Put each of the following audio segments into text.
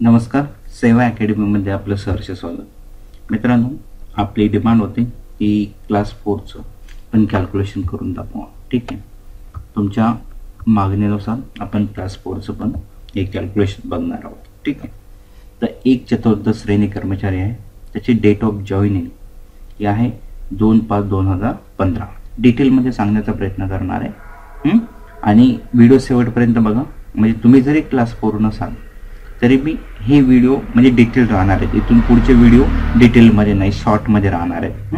नमस्कार, सेवा अकॅडमीमध्ये आपलं सहर्ष स्वागत। मित्रांनो, आपली डिमांड होती की क्लास 4चं पण कॅल्क्युलेशन करून दाखवा। ठीक आहे, तुमच्या मागणीनुसार आपण क्लास 4चं पण एक कॅल्क्युलेशन बघणार आहोत। ठीक आहे, तर एक चतुर्थ श्रेणी कर्मचारी आहे, त्याची डेट ऑफ जॉईनिंग ही आहे 2/5/2015। डिटेलमध्ये सांगण्याचा प्रयत्न करणार आहे आणि व्हिडिओ शेवटपर्यंत बघा। म्हणजे तुम्ही जरी क्लास 4 नसाल तरी मी हे व्हिडिओ म्हणजे डिटेल राहणार आहेत। इथून पुढचे व्हिडिओ डिटेलमध्ये नाही, शॉर्टमध्ये राहणार आहेत।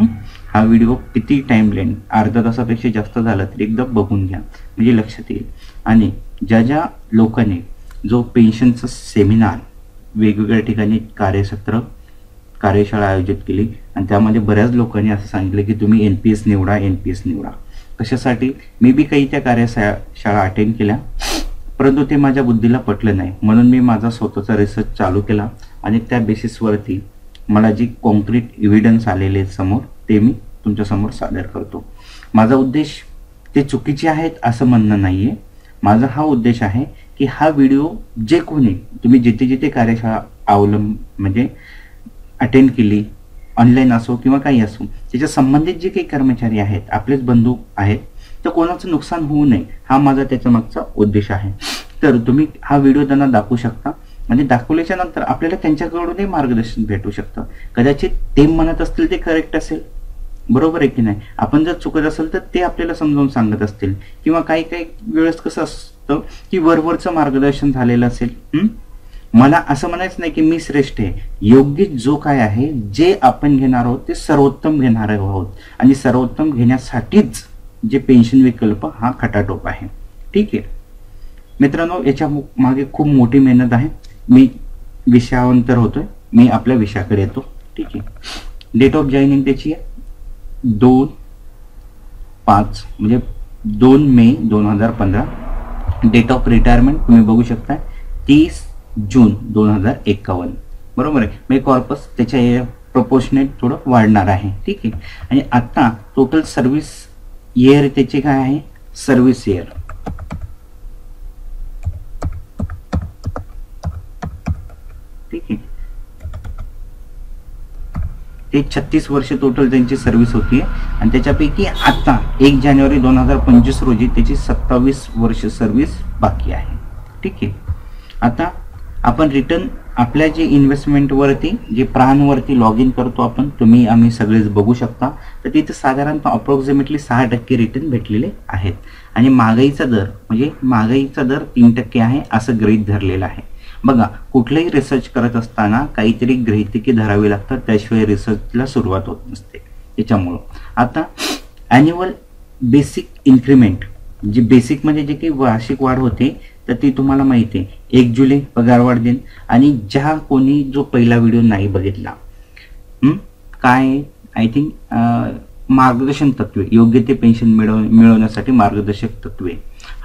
हा व्हिडिओ किती टाइम लेन अर्धा तासापेक्षा जास्त झाला तरी एकदा बघून घ्या, म्हणजे लक्षात येईल। आणि ज्या लोकांनी जो पेन्शनचा सेमिनार वेगवेगळ्या ठिकाणी कार्यशाळा आयोजित केली आणि त्यामध्ये बऱ्याच लोकांनी असं सांगितलं की तुम्ही NPS निवडा। कशासाठी? मी बी काही त्या कार्यशाळा अटेंड केल्या, परंतु ते माझ्या बुद्धीला पटलं नाही, म्हणून मी माझा स्वतःचा रिसर्च चालू केला आणि त्या बेसिसवरती मला जी कॉन्क्रीट एव्हिडन्स आलेले समोर ते मी तुमच्या समोर सादर करतो। माझा उद्देश ते चुकीचे आहेत असं म्हणणं नाहीये। माझा हा उद्देश आहे की हा व्हिडिओ जे कोणी तुम्ही जिथे कार्यशाळा म्हणजे अटेंड केली, ऑनलाईन असो किंवा काही असो, त्याच्या संबंधित जे काही कर्मचारी आहेत, आपलेच बंधू आहेत, तर कोणाचं नुकसान होऊ नये हा माझा त्याच्या मागचा उद्देश आहे। तर तुम्ही हा व्हिडिओ त्यांना दाखवू शकता आणि दाखवल्याच्या नंतर आपल्याला त्यांच्याकडूनही मार्गदर्शन भेटू शकतं। कदाचित ते म्हणत असतील ते करेक्ट असेल, बरोबर आहे की नाही? आपण जर चुकत असेल तर ते आपल्याला समजावून सांगत असतील, किंवा काही वेळेस कसं असतं की वरवरचं मार्गदर्शन झालेलं असेल। मला असं म्हणायचं नाही की मी श्रेष्ठ आहे, योग्य जो काय आहे जे आपण घेणार आहोत ते सर्वोत्तम घेणार आहोत आणि सर्वोत्तम घेण्यासाठीच जे पेन्शन विकल्प हा खटाटोप आहे। ठीक आहे मित्रांनो, याच्या मागे खूप मोठी मेहनत आहे। मी विषयावंतर होतोय, मी आपल्या विषयाकडे येतो। ठीक आहे, डेट ऑफ जॉईनिंग त्याची आहे 2/5 म्हणजे 2 मे 2015। डेट ऑफ रिटायरमेंट तुम्ही बघू शकता 30 जून 2051, बरोबर आहे। म्हणजे कॉर्पस त्याच्या प्रपोर्शनेट थोडं वाढणार आहे। ठीक आहे, आणि आता टोटल सर्व्हिस इयर त्याचे काय आहे? सर्व्हिस इयर ठीक आहे, ते 36 वर्ष टोटल त्यांची सर्व्हिस होती आणि त्याच्यापैकी आता 1 जानेवारी 2025 रोजी त्याची 27 वर्ष सर्व्हिस बाकी आहे। ठीक आहे, आता आपण रिटर्न आपल्या जे इन्व्हेस्टमेंट वरती जे प्राणवरती लॉग इन करतो आपण, तुम्ही आम्ही सगळेच बघू शकता, तर तिथे साधारणतः अप्रॉक्सिमेटली 6% रिटर्न भेटलेले आहेत आणि महागाईचा दर 3% आहे असं गृहीत धरलेलं आहे। बघा, कुठलंही रिसर्च करत असताना काहीतरी गृहीतके धरावी लागतात, त्याशिवाय रिसर्चला सुरुवात होत नसते। त्याच्यामुळं आता ॲन्युअल बेसिक इन्क्रीमेंट, जी बेसिक म्हणजे जे काही वार्षिक वाढ होते तर ती तुम्हाला माहिती आहे 1 जुलै पगारवाढ दिन। आणि ज्या कोणी जो पहिला व्हिडिओ नाही बघितला, काय आय थिंक मार्गदर्शन तत्वे, योग्य ते पेन्शन मिळवण्यासाठी मार्गदर्शक तत्वे,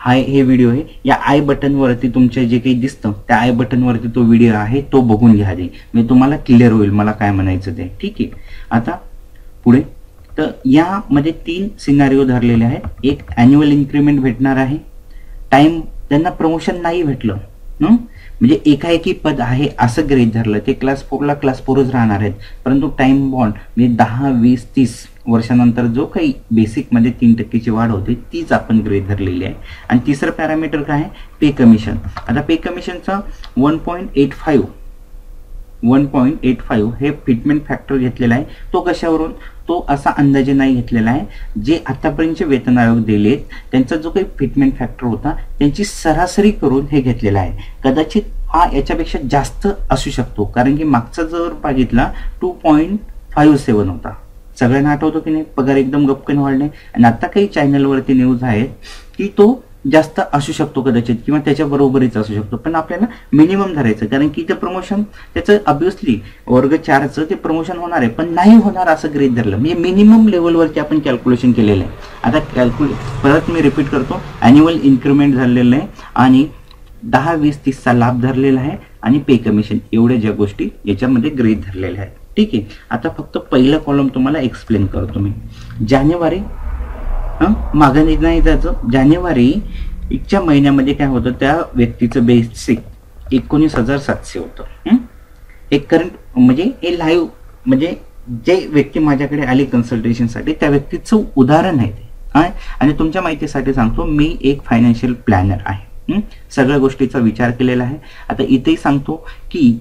हे व्हिडिओ आहे। या आय बटन वरती तुमच्या जे काही दिसतं त्या आय बटन वरती तो व्हिडिओ आहे, तो बघून घ्या दे, म्हणजे तुम्हाला क्लिअर होईल मला काय म्हणायचं ते। ठीक आहे, आता पुढे तर यामध्ये 3 सिनारिओ धरलेले आहेत। एक ॲन्युअल इन्क्रीमेंट भेटणार आहे, टाइम त्यांना प्रमोशन नाही भेटलं म्हणजे एकाएकी पद आहे असं गृहीत धरलं, ते क्लास 4ला क्लास 4च राहणार आहेत, परंतु टाइम बॉन्ड म्हणजे 10, 20, 30 वर्षानंतर जो काही बेसिकमध्ये 3%ची वाढ होते तीच आपण गृहीत धरलेली आहे। आणि तिसरं पॅरामीटर काय आहे? पे कमिशन। आता पे कमिशनचा 1.85 हे फिटमेंट फॅक्टर घेतलेला आहे। तो कशावरून? तो असा अंदाजे नाही घेतलेला आहे, जे आतापर्यंतचे वेतन आयोग दिलेत त्यांचा जो काही फिटमेंट फॅक्टर होता त्यांची सरासरी करून हे घेतलेला आहे। कदाचित हा याच्यापेक्षा जास्त असू शकतो, कारण की मागचा जर बघितला 2.57 होता। सगळ्यांना आठवतो की नाही? पगार एकदम गपकन वाढणे, आणि आता काही चॅनलवरती न्यूज आहेत की तो जास्त असू शकतो कदाचित, किंवा त्याच्या बरोबरीच असू शकतो, पण आपल्याला मिनिमम धरायचं, कारण की ते प्रमोशन त्याचं ऑब्व्हियसली वर्ग 4चं ते प्रमोशन होणार आहे, पण नाही होणार असं गृहीत धरलं, म्हणजे मिनिमम लेवलवरती आपण कॅल्क्युलेशन केलेलं आहे। आता परत मी रिपीट करतो, ॲन्युअल इन्क्रीमेंट झालेलं आहे आणि 10, 20, 30चा लाभ धरलेला आहे आणि पे कमिशन, एवढ्या ज्या गोष्टी याच्यामध्ये गृहीत धरलेल्या आहेत। ठीक आहे, आता फक्त पहिला कॉलम तुम्हाला एक्सप्लेन करतो मी। जानेवारी मागं नाही जायचं, जानेवारीच्या महिन्यामध्ये काय होतं, त्या व्यक्तीचं बेसिक 19,700 होतं. एक करंट म्हणजे हे लाईव्ह म्हणजे जे व्यक्ती माझ्याकडे आली कन्सल्टेशनसाठी त्या व्यक्तीचं उदाहरण आहे ते. आणि तुमच्या माहितीसाठी सांगतो, मी एक फायनान्शियल प्लॅनर आहे. सगळ्या गोष्टीचा विचार केलेला आहे. आता इथेही सांगतो की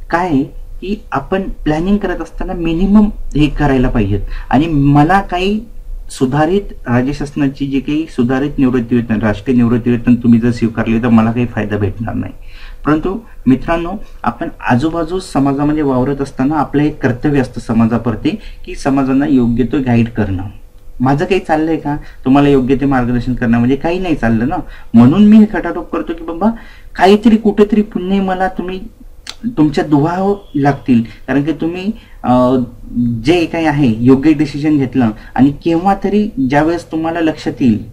काय की आपण प्लॅनिंग करत असताना मिनिमम हे करायला पाहिजेत. आणि मला काही सुधारित राज्य शासनाची जी काही सुधारित निवृत्ती वेतन, राष्ट्रीय निवृत्ती वेतन तुम्ही जर स्वीकारले तर मला काही फायदा भेटणार नाही. परंतु मित्रांनो, आपण आजूबाजू समाजामध्ये वावरत असताना आपलं एक कर्तव्य असतं समाजाप्रती की समाजांना योग्य तो गाईड करणं. माझं काही चाललंय का तुम्हाला योग्य ते मार्गदर्शन करणं, म्हणजे काही नाही चाललं ना. म्हणून मी हे खटाटोप करतो की बाबा काहीतरी कुठेतरी पुण्य मला तुम्ही तुमच्या दुवा लागतील. कारण की तुम्ही जे काही आहे योग्य डिसिजन घेतलं आणि केव्हा तरी ज्यावेळेस तुम्हाला लक्षात येईल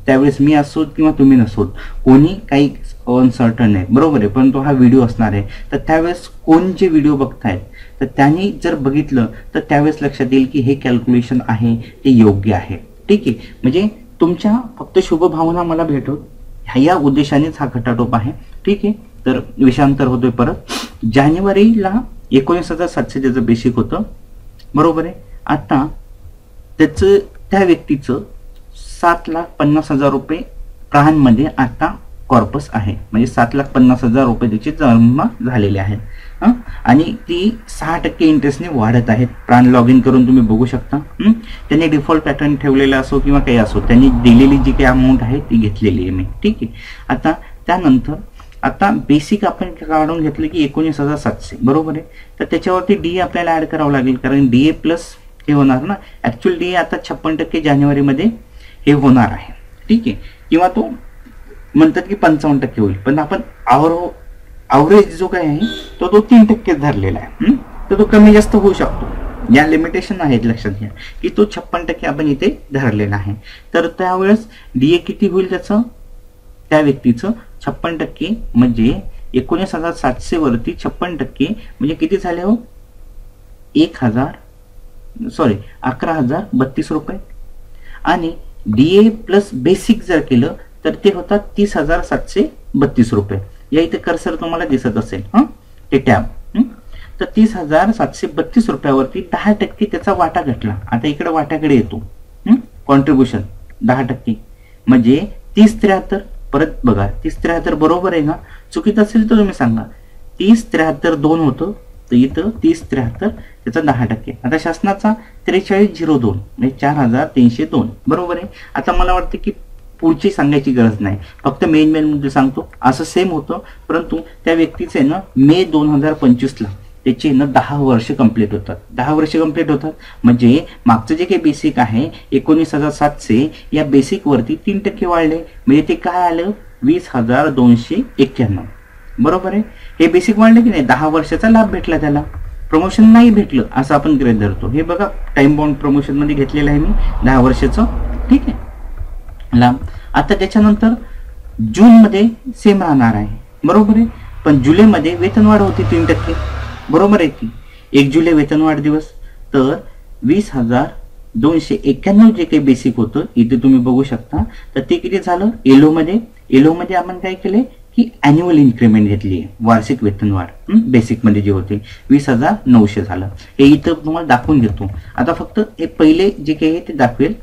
त्यावेळेस मी असोत किंवा तुम्ही नसोत, कोणी काही अनसर्टन आहे, बरोबर आहे. परंतु हा व्हिडिओ असणार आहे, तर त्यावेळेस कोण जे व्हिडिओ बघतायत तर त्यांनी जर बघितलं तर त्यावेळेस लक्षात येईल की हे कॅल्क्युलेशन आहे ते योग्य आहे. ठीक आहे, म्हणजे तुमच्या फक्त शुभभावना मला भेटो ह्या उद्देशानेच हा खटाटोप आहे. ठीक आहे, तर विषयांतर होतोय परत. जानेवारीला 19,700 त्याचं बेसिक होतं, बरोबर आहे. आता त्याचं त्या व्यक्तीचं 7,50,000 रुपये प्राणांमध्ये आता कॉर्पस आहे, म्हणजे 7,50,000 रुपये त्याचे जमा झालेले आहेत. आणि ती 6% इंटरेस्टने वाढत आहेत. प्राण लॉग इन करून तुम्ही बघू शकता. त्यांनी डिफॉल्ट पॅटर्न ठेवलेला असो किंवा काही असो, त्यांनी दिलेली जी काही अमाऊंट आहे ती घेतलेली आहे मी. ठीक आहे, आता त्यानंतर आता बेसिक आपण काढून घेतलं की 19,700, बरोबर आहे. तर त्याच्यावरती डीए आपल्याला ऍड करावं लागेल, कारण डीए प्लस हे होणार ना. ऍक्च्युअल डीए आता 56% जानेवारीमध्ये हे होणार आहे. ठीक आहे, किंवा तो म्हणतात की 55% होईल, पण आपण अवरेज जो काय आहे तो 3% धरलेला आहे. तर तो कमी जास्त होऊ शकतो. या लिमिटेशन आहेत, लक्षात घ्या की तो 56% आपण इथे धरलेला आहे. तर त्यावेळेस डीए किती होईल त्याचं, त्या व्यक्तीचं 56% म्हणजे 19,700 वरती 56% म्हणजे किती झाले हो, 11,032 रुपये. आणि डीए प्लस बेसिक जर केलं तर ते होतात 30,732 रुपये. या इथे कर्सर तुम्हाला दिसत असेल ते टॅब. तर 30,732 रुपयावरती 10% त्याचा वाटा घटला. आता इकडे वाट्याकडे येतो, कॉन्ट्रीब्युशन 10% म्हणजे 30,73. परत बघा 30,73 बरोबर आहे ना, चुकीत असेल तर तुम्ही सांगा. 30,73 2 होतं, तर इथं 30,73 त्याचा 10%. आता शासनाचा 4302 म्हणजे 4,302, बरोबर आहे. आता मला वाटतं की पुढची सांगायची गरज नाही, फक्त मेन मध्ये सांगतो. असं सेम होतं, परंतु त्या व्यक्तीचे ना मे 2025ला त्याचे ना 10 वर्ष कंप्लीट होतात. 10 वर्ष कंप्लीट होतात म्हणजे मागचं जे काही बेसिक आहे 19,700 या बेसिक वरती 3% वाढले, म्हणजे ते काय आलं 20,291, बरोबर आहे. हे बेसिक वाढले की नाही, 10 वर्षाचा लाभ भेटला त्याला. प्रमोशन नाही भेटलं असं आपण गृहीत धरतो. हे बघा टाइम बाउंड प्रमोशन मध्ये घेतलेलं आहे मी 10 वर्षाचं. ठीक आहे, लाभ. आता त्याच्यानंतर जून मध्ये सेम राहणार आहे, बरोबर आहे. पण जुलैमध्ये वेतनवाढ होती 3%, बरोबर आहे की 1 जुलै वेतनवाढ दिवस. तर 20,291 जे काही बेसिक होतं इथे तुम्ही बघू शकता. तर ते किती झालं एलो मध्ये आपण काय केले की अॅन्युअल इन्क्रीमेंट घेतली आहे, वार्षिक वेतनवाढ. बेसिक मध्ये जे होते 20,900 झालं. हे इथं तुम्हाला दाखवून घेतो. आता फक्त हे पहिले जे काही आहे ते दाखवेल.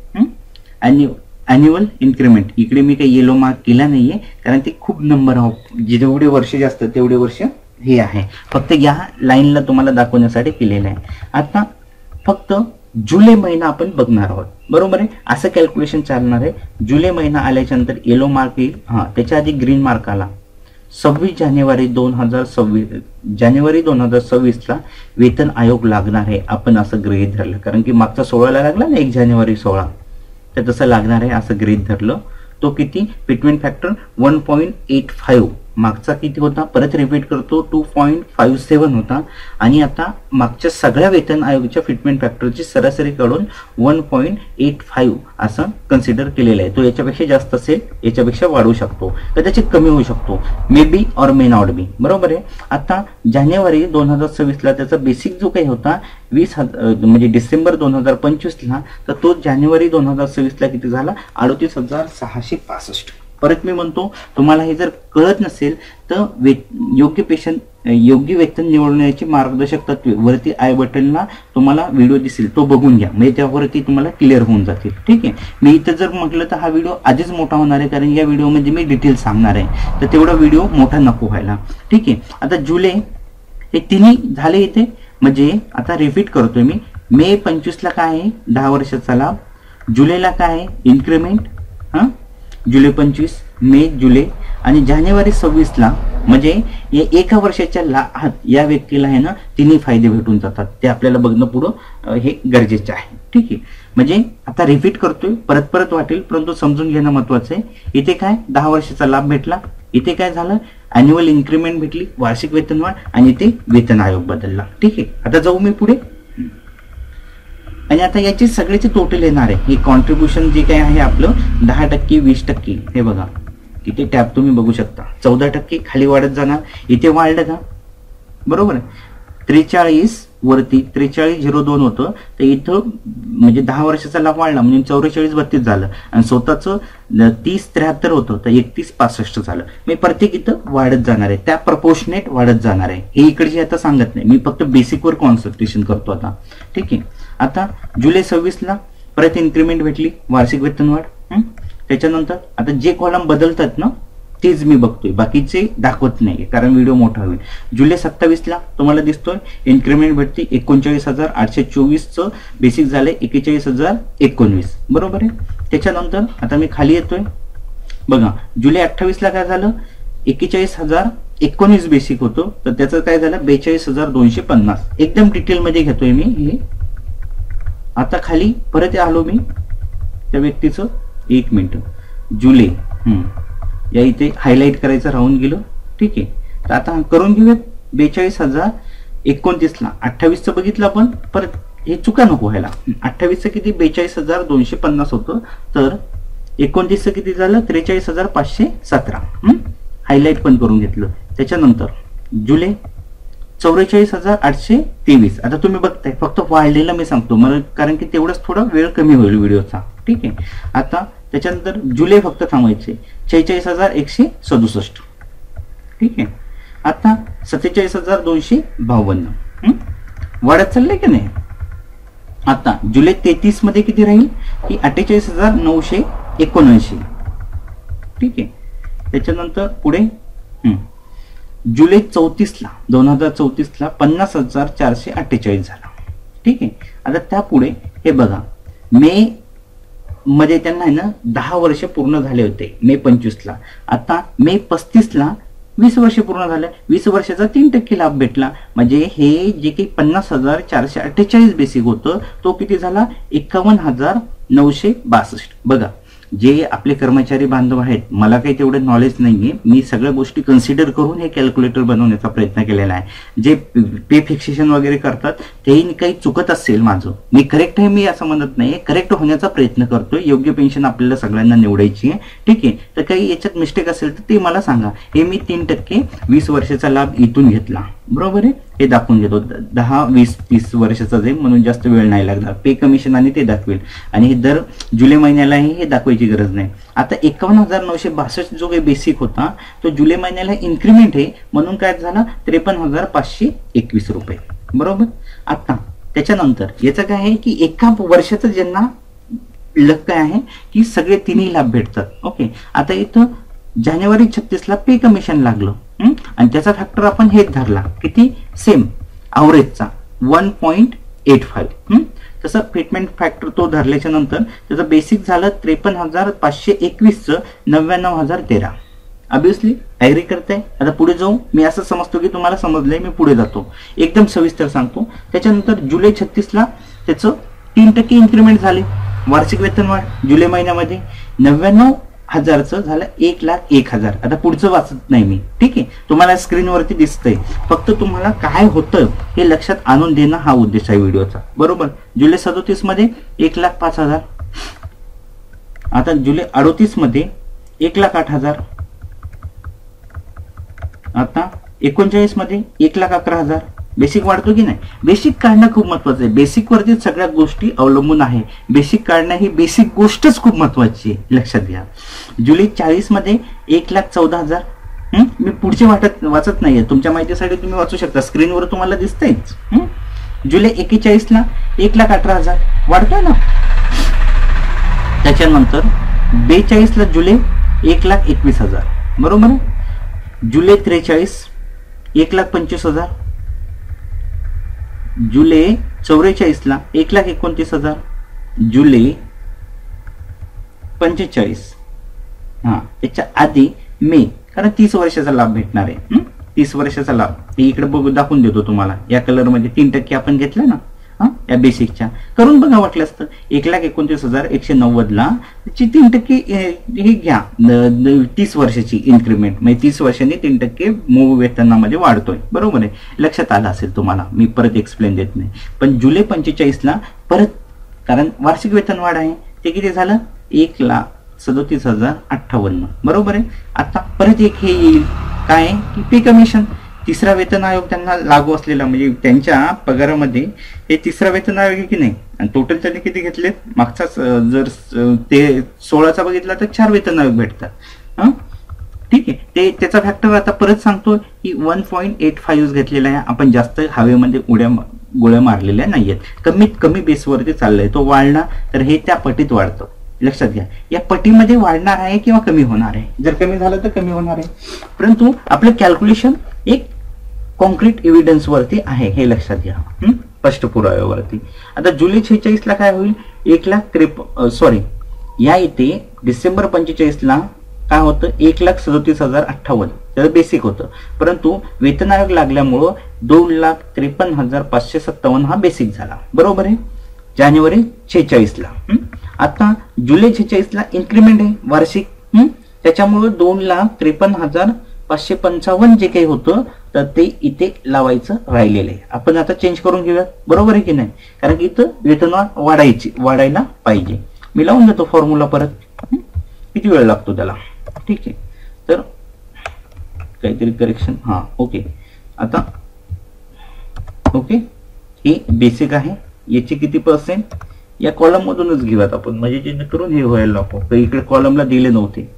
अॅन्युअल इन्क्रीमेंट इकडे मी काही येलो मार्क केला नाहीये, कारण ते खूप नंबर ऑफ जेवढे वर्ष जास्त तेवढे वर्ष हे आहे. फक्त या लाईनला तुम्हाला दाखवण्यासाठी केलेलं आहे. आता फक्त जुलै महिना आपण बघणार आहोत, बरोबर आहे. असं कॅल्क्युलेशन चालणार आहे. जुलै महिना आल्याच्या नंतर येलो मार्क येईल, त्याच्या आधी ग्रीन मार्क आला. 26 जानेवारी 2026ला वेतन आयोग लागणार आहे, आपण असं गृहीत धरलं. कारण की मागचा 16ला लागला ना, 1 जानेवारी 16, तर तसं लागणार आहे असं गृहीत धरलं. तो किती फिटमेंट फॅक्टर 1.85, मागचा किती होता परत रिपीट करतो 2.57 होता. आणि आता मागच्या सगळ्या वेतन आयोगाच्या फिटमेंट फॅक्टरची सरासरी काढून 1.85 असं कन्सिडर केलेलं आहे. तो याच्यापेक्षा जास्त असेल, याच्यापेक्षा वाढू शकतो, तर त्याचे कमी होऊ शकतो, मे बी और मे नॉट बी, बरोबर आहे. आता जानेवारी 2026ला त्याचा बेसिक जो काही होता 20,000 म्हणजे डिसेंबर 2025ला, तर तो जानेवारी 2026ला किती झाला 38,665. परत मी म्हणतो, तुम्हाला हे जर कळत नसेल तर योग्य वेतन निवडण्याची मार्गदर्शक तत्वे वरती आय बटनला तुम्हाला व्हिडिओ दिसेल, तो बघून घ्या, म्हणजे त्यावरती तुम्हाला क्लिअर होऊन जातील. ठीक आहे. मी इथं जर म्हटलं तर हा व्हिडिओ आधीच मोठा होणार आहे, कारण या व्हिडिओमध्ये मी डिटेल सांगणार आहे, तर तेवढा व्हिडिओ मोठा नको व्हायला. ठीक आहे. आता जुलै हे तिन्ही झाले इथे, म्हणजे आता रिपीट करतोय मी. मे 25ला काय आहे 10 वर्षाचा लाभ, जुलैला काय आहे इन्क्रिमेंट, जुलै 25, मे, जुलै, आणि जानेवारी 26ला म्हणजे या एका वर्षाच्या या व्यक्तीला आहे ना तिन्ही फायदे भेटून जातात. ते आपल्याला बघणं पुढं हे गरजेचं आहे. ठीक आहे. म्हणजे आता रिपीट करतोय, परत वाटेल, परंतु समजून घेणं महत्वाचं आहे. इथे काय 10 वर्षाचा लाभ भेटला, इथे काय झालं अॅन्युअल इन्क्रिमेंट भेटली, वार्षिक वेतनवाढ, आणि इथे वेतन आयोग बदलला. ठीक आहे. आता जाऊ मी पुढे, आणि आता याचे सगळ्याचे टोटल येणार आहे. हे कॉन्ट्रीब्युशन जे काही आहे आपलं 10%, 20%, हे बघा इथे टॅब तुम्ही बघू शकता. 14% खाली वाढत जाणार, इथे वाढलं का, बरोबर आहे. 43 वरती 4302 होतं, तर इथं म्हणजे 10 वर्षाचा लाभ वाढला म्हणजे 4432 झालं, आणि स्वतःचं 3073 होतं तर 3165 झालं. मी प्रत्येक इथं वाढत जाणार आहे, त्या प्रपोर्शनेट वाढत जाणार आहे. हे इकडचे आता सांगत नाही, मी फक्त बेसिकवर कॉन्सन्ट्रेशन करतो आता. ठीक आहे. आता जुलै 26ला परत इन्क्रिमेंट भेटली, वार्षिक वेतनवाढ. त्याच्यानंतर आता जे कॉलम बदलतात ना तेच मी बघतोय, बाकीचे दाखवत नाही कारण व्हिडिओ मोठा होईल. जुलै 27ला तुम्हाला दिसतोय इन्क्रिमेंट भेटते, 39,824चं बेसिक झालंय 41,019, बरोबर आहे. त्याच्यानंतर आता मी खाली येतोय बघा, जुलै 28ला काय झालं 41,019 बेसिक होतं, तर त्याचं काय झालं 42,250. एकदम डिटेल मध्ये घेतोय मी हे. आता खाली परत आलो मी त्या व्यक्तीचं, 1 मिनिट, जुलै या इथे हायलाइट करायचं राहून गेलं. ठीक आहे. तर आता करून घेऊयात. 42,029ला 28चं बघितलं आपण, परत हे चुका नको व्हायला. 28चं किती 42,250 होतं, तर 29चं किती झालं 43,517. हायलाइट पण करून घेतलं. त्याच्यानंतर जुलै 44,823. आता तुम्ही बघताय फक्त वाढलेला मी सांगतो मला, कारण की तेवढंच थोडा वेळ कमी होईल व्हिडिओचा. ठीक आहे. आता त्याच्यानंतर जुलै फक्त थांबायचे 46,167. ठीक आहे. आता 47,252 वाढत चाललंय की नाही. आता जुलै 33 मध्ये किती राहील की 48,979. ठीक आहे. त्याच्यानंतर पुढे जुलै 34ला 2034ला 50,448 झाला. ठीक आहे. आता त्यापुढे हे बघा, मे मध्ये त्यांना आहे ना 10 वर्ष पूर्ण झाले होते मे 25ला. आता मे 35ला 20 वर्ष पूर्ण झाले, 20 वर्षाचा 3% लाभ भेटला. म्हणजे हे जे काही 50,448 बेसिक होतं तो किती झाला 51,962. बघा, जे आपले कर्मचारी बांधव आहेत, मला काही तेवढं नॉलेज नाहीये, मी सगळ्या गोष्टी कन्सिडर करून हे कॅल्क्युलेटर बनवण्याचा प्रयत्न केलेला आहे. जे पे फिक्सेशन वगैरे करतात तेही काही चुकत असेल माझं, मी करेक्ट आहे मी असं म्हणत नाही, करेक्ट होण्याचा प्रयत्न करतोय. योग्य पेन्शन आपल्याला सगळ्यांना निवडायची आहे. ठीक आहे. तर काही याच्यात मिस्टेक असेल तर ते मला सांगा. हे मी 3% 20 वर्षाचा लाभ इथून घेतला, बरोबर आहे. हे दाखवून घेतो 10, 20, 30 वर्षाचा जाईल म्हणून जास्त वेळ नाही लागणार. पे कमिशन आणि ते दाखवेल, आणि हे दर जुलै महिन्यालाही हे दाखवायची गरज नाही. आता 51,962 जो काही बेसिक होता तो जुलै महिन्याला इन्क्रिमेंट आहे म्हणून काय झाला 53,521 रुपये, बरोबर. आता त्याच्यानंतर याचं काय आहे की एका वर्षाचं ज्यांना लक काय आहे की सगळे तिन्ही लाभ भेटतात. ओके. आता इथं जानेवारी 36ला पे कमिशन लागलं, आणि त्याचा फॅक्टर आपण हेच धरला, किती सेम अवरेजचा 1.85. तसं फिटमेंट फॅक्टर तो धरल्याच्या नंतर त्याचं बेसिक झालं 53,521चं 99,013. ऑब्विसली ऍग्री करताय. आता पुढे जाऊ. मी असं समजतो की तुम्हाला समजलंय, मी पुढे जातो एकदम सविस्तर सांगतो. त्याच्यानंतर जुलै 36ला त्याचं 3% इन्क्रिमेंट झाले, वार्षिक वेतनवाढ जुलै महिन्यामध्ये 99,000चं झालं 1,01,000. आता पुढचं वाचत नाही मी. ठीक आहे. तुम्हाला स्क्रीनवरती दिसतंय, फक्त तुम्हाला काय होतं हे लक्षात आणून देणं हा उद्देश आहे व्हिडिओचा, बरोबर. जुलै 37 मध्ये 1,05,000. आता जुलै 38 मध्ये 1,08,000. आता 39 मध्ये 1,11,000. बेसिक वाढतो की नाही? बेसिक काढणं खूप महत्वाचं आहे. बेसिक वरती सगळ्या गोष्टी अवलंबून आहे. बेसिक काढणं ही बेसिक गोष्टच खूप महत्वाची आहे, लक्षात घ्या. जुलै 40 मध्ये 1,14,000. मी पुढचे वाचत नाहीये, तुमच्या माहितीसाठी तुम्ही वाचू शकता, स्क्रीनवर तुम्हाला दिसतंयच. जुलै 41ला 1,18,000 वाढतोय ना. त्याच्यानंतर 42ला जुलै 1,21,000 बरोबर आहे. जुलै 43 1,25,000. जुलै 44ला 1,29,000. जुलै 45 त्याच्या आधी मे, कारण 30 वर्षाचा लाभ भेटणार आहे. 30 वर्षाचा लाभ हे इकडे बघू, दाखवून देतो तुम्हाला. या कलर मध्ये 3% आपण घेतलं ना या बेसिकच्या, करून बघा वाटलं असतं. 1,29,190ला त्याची 3% हे घ्या, 30 वर्षाची इन्क्रीमेंट, म्हणजे 30 वर्षांनी 3% मूळ वेतनामध्ये वाढतोय. बरोबर आहे, लक्षात आलं असेल तुम्हाला, मी परत एक्सप्लेन देत नाही. पण जुलै 45ला परत, कारण वार्षिक वेतन वाढ आहे, ते किती झालं? 1,37,058 बरोबर आहे. आता परत एक हे येईल, काय की पे कमिशन. तिसरा वेतन आयोग त्यांना लागू असलेला, म्हणजे त्यांच्या पगारामध्ये हे तिसरा वेतन आयोग आहे की नाही. आणि टोटल त्यांनी किती घेतलेत? मागचाच जर ते 16चा बघितला तर 4 वेतन आयोग भेटतात. ठीक आहे, ते त्याचा फॅक्टर आता परत सांगतो की 1.85 घेतलेला आहे आपण. जास्त हवेमध्ये गोळ्या मारलेल्या नाहीयेत, कमीत कमी बेसवरती चाललंय. तो वाढला तर हे त्या पटीत वाढतं, लक्षात घ्या. या पटीमध्ये वाढणार आहे किंवा कमी होणार आहे? जर कमी झालं तर कमी होणार आहे, परंतु आपलं कॅल्क्युलेशन एक कॉन्क्रीट एव्हिडन्स वरती आहे, हे लक्षात घ्या, स्पष्ट पुराव्यावरती. आता जुलै 46ला काय होईल? 1,53 या इथे डिसेंबर 45ला काय होतं? 1,37,058 त्याचं बेसिक होतं, परंतु वेतन आयोग लागल्यामुळं 2,53,557 हा बेसिक झाला. बरोबर आहे. जानेवारी 46ला. आता जुलै 46ला इन्क्रीमेंट आहे वार्षिक, त्याच्यामुळे 2,53,555 जे काही होतं तर ते इथे लावायचं राहिलेलं आहे. आपण आता चेंज करून घेऊयात, बरोबर आहे की नाही? कारण की इथं वेतनवाढ वाढायला पाहिजे. मी लावून देतो फॉर्म्युला परत, किती वेळ लागतो त्याला. ठीक आहे, तर काहीतरी करेक्शन. ओके. आता ओके, हे बेसिक आहे. याचे किती पर्सेंट? या कॉलम मधूनच घेऊयात आपण, म्हणजे जेणेकरून हे व्हायला नको. तर इकडे कॉलमला दिले नव्हते.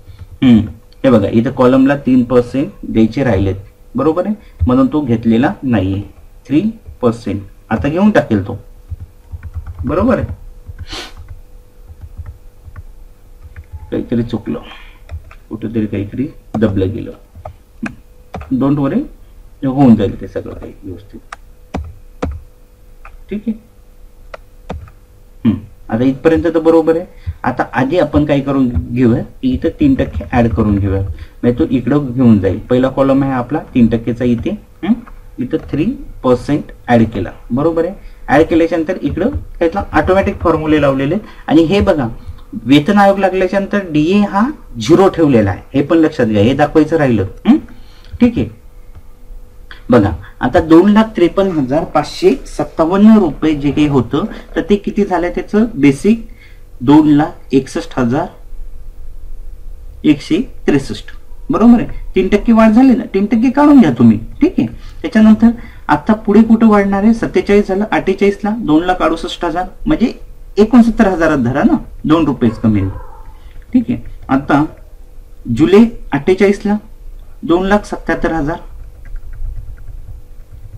हे बघा, इथे कॉलमला 3% द्यायचे राहिलेत, बरोबर आहे, म्हणून तो घेतलेला नाहीये. 3% आता घेऊन टाकेल तो, बरोबर आहे. काहीतरी चुकलं, कुठेतरी काहीतरी दबलं गेलं. डोंट वरी, होऊन जाईल ते सगळं काही व्यवस्थित. ठीक आहे, आता इथपर्यंत तर बरोबर आहे. आता आधी आपण काय करून घेऊया, इथं 3% ऍड करून घेऊया, म्हणजे तो इकडं घेऊन जाईल. पहिला कॉलम आहे आपला 3%चा, इथे 3% ऍड केला, बरोबर आहे. ऍड केल्याच्या नंतर इकडं त्यातला ऑटोमॅटिक फॉर्म्युले लावलेले. आणि हे बघा, वेतन आयोग लागल्याच्या नंतर डीए हा 0 ठेवलेला आहे, हे पण लक्षात घ्या, हे दाखवायचं राहिलं. ठीक आहे, बघा आता 2,53,557 रुपये जे काही होतं तर ते किती झालं? त्याचं बेसिक 2,61,163 बरोबर आहे. 3% वाढ झाली ना, 3% काढून घ्या तुम्ही. ठीक आहे, त्याच्यानंतर आता पुढे कुठं वाढणार आहे? 47 झालं. 48ला 2,68,000 म्हणजे 69,000 धरा ना, 2 रुपयेच कमी. ठीक आहे, आता जुलै 48ला 2,77,000.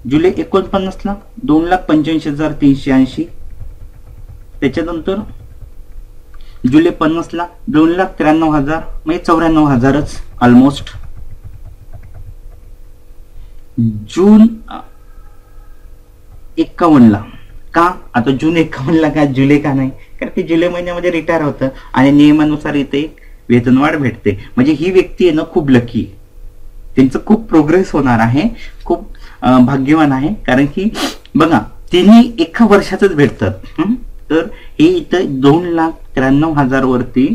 जुलै 49ला 2,85,380. त्याच्यानंतर जुलै 50ला 2,93,000 म्हणजे 94,000च ऑलमोस्ट. जून 51ला का? आता जून 51ला का, जुलै का नाही? कारण की जुलै महिन्यामध्ये रिटायर होतं आणि नियमानुसार इथे वेतनवाढ भेटते. म्हणजे ही व्यक्ती आहे ना खूप लकी, त्यांचं खूप प्रोग्रेस होणार आहे, खूप भाग्यवान आहे. कारण की बघा, तिन्ही एका वर्षातच भेटतात. तर हे इथं 2,93,000 वरती